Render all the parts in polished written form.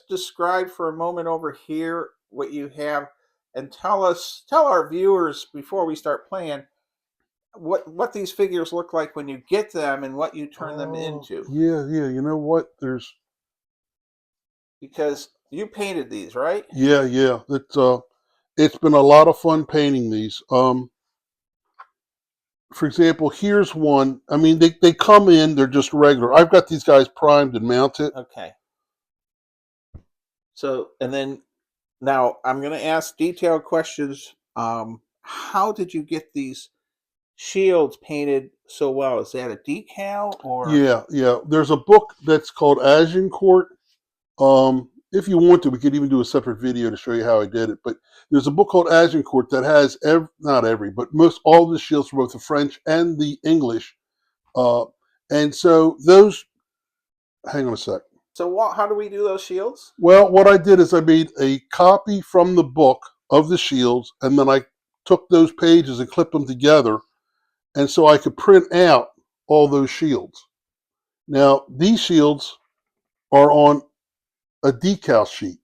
describe for a moment over here what you have, and tell our viewers before we start playing what these figures look like when you get them and what you turn them Oh, into? yeah, yeah. You know what? There's Because you painted these, right? yeah, yeah. It's been a lot of fun painting these. For example, here's one. I mean, they come in. They're just regular. I've got these guys primed and mounted. Okay. So, and then now I'm going to ask detailed questions. How did you get these shields painted so well? Is that a decal or? Yeah, yeah. There's a book that's called Agincourt. If you want to, we could even do a separate video to show you how I did it. But there's a book called Agincourt that has not every, but most all the shields for both the French and the English. Uh, and so those. Hang on a sec. So, how do we do those shields? Well, what I did is I made a copy from the book of the shields, and then I took those pages and clipped them together, and so I could print out all those shields. Now, these shields are on a decal sheet.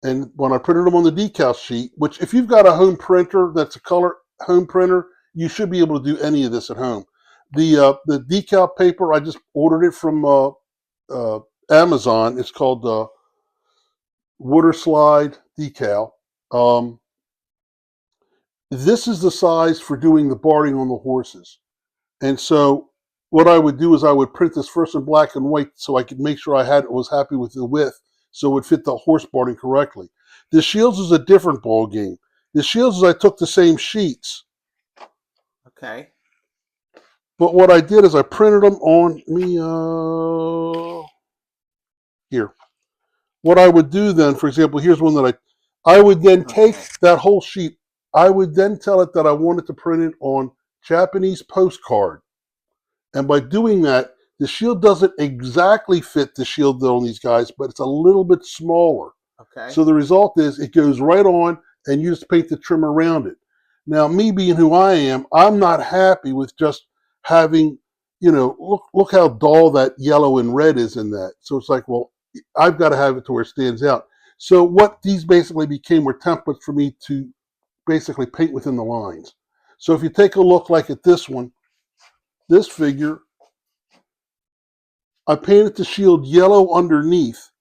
And when I printed them on the decal sheet, which if you've got a home printer that's a color home printer, you should be able to do any of this at home. The decal paper, I just ordered it from Amazon. It's called Water Slide Decal. Um, this is the size for doing the barding on the horses. And so what I would do is I would print this first in black and white so I could make sure I was happy with the width so it would fit the horse barding correctly. The shields is a different ball game. The shields is I took the same sheets, Okay. but what I did is I printed them on here. What I would do then, for example, here's one that I would then take Okay. that whole sheet. I would then tell it that I wanted to print it on Japanese postcard. And by doing that, the shield doesn't exactly fit the shield on these guys, but it's a little bit smaller. Okay. So the result is it goes right on and you just paint the trim around it. Now, me being who I am, I'm not happy with just having, look how dull that yellow and red is in that. So it's like, well, I've got to have it to where it stands out. So what these basically became were templates for me to basically paint within the lines. So if you take a look like at this one, this figure, I painted the shield yellow underneath,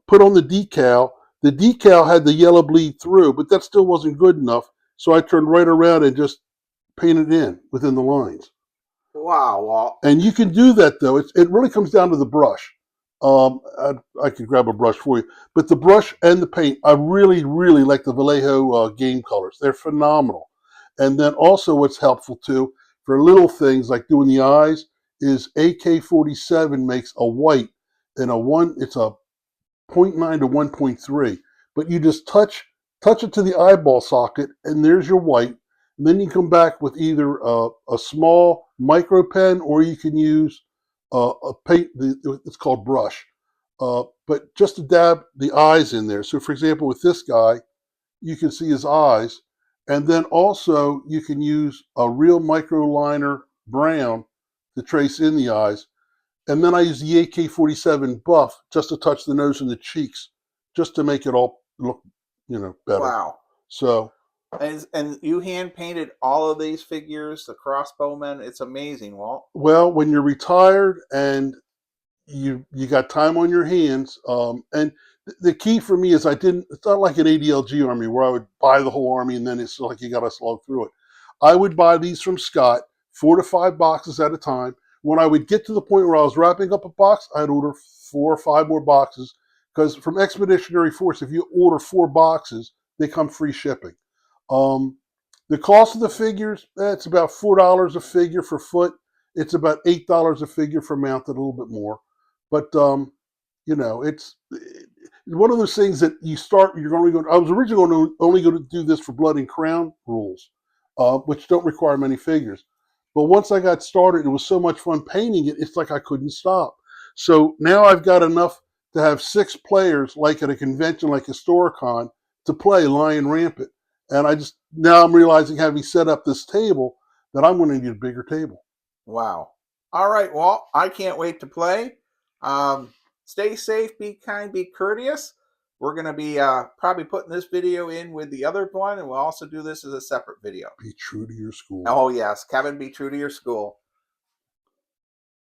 put on the decal. The decal had the yellow bleed through, but that still wasn't good enough. So I turned right around and just painted in within the lines. Wow, Walt. And you can do that, though. It really comes down to the brush. I could grab a brush for you. But the brush and the paint, I really, really like the Vallejo game colors. They're phenomenal. And then also what's helpful, too, for little things like doing the eyes, is AK-47 makes a white and it's a 0.9 to 1.3. But you just touch it to the eyeball socket, and there's your white. And then you come back with either a small micro pen, or you can use a paint. It's called brush, but just to dab the eyes in there. So, for example, with this guy, you can see his eyes, and then also you can use a real micro liner brown to trace in the eyes. And then I use the AK-47 buff just to touch the nose and the cheeks, just to make it all look, better. Wow. So. And you hand painted all of these figures, the crossbowmen. It's amazing, Walt. Well, when you're retired and you got time on your hands, and the key for me is it's not like an ADLG army where I would buy the whole army and then it's like you got to slog through it. I would buy these from Scott, 4 to 5 boxes at a time. When I would get to the point where I was wrapping up a box, I'd order 4 or 5 more boxes, because from Expeditionary Force, if you order 4 boxes, they come free shipping. The cost of the figures, it's about $4 a figure for foot. It's about $8 a figure for mounted, a little bit more. But, it's one of those things that you start, you're going to go, I was originally only going to do this for Blood and Crown rules, which don't require many figures. But once I got started, it was so much fun painting it, it's like I couldn't stop. So now I've got enough to have 6 players, like at a convention like Historicon, to play Lion Rampant. And now I'm realizing, having set up this table, that I'm going to need a bigger table. Wow. All right, Walt. I can't wait to play. Stay safe, be kind, be courteous. We're going to be probably putting this video in with the other one, and we'll also do this as a separate video. Be true to your school. Oh, yes, Kevin, be true to your school.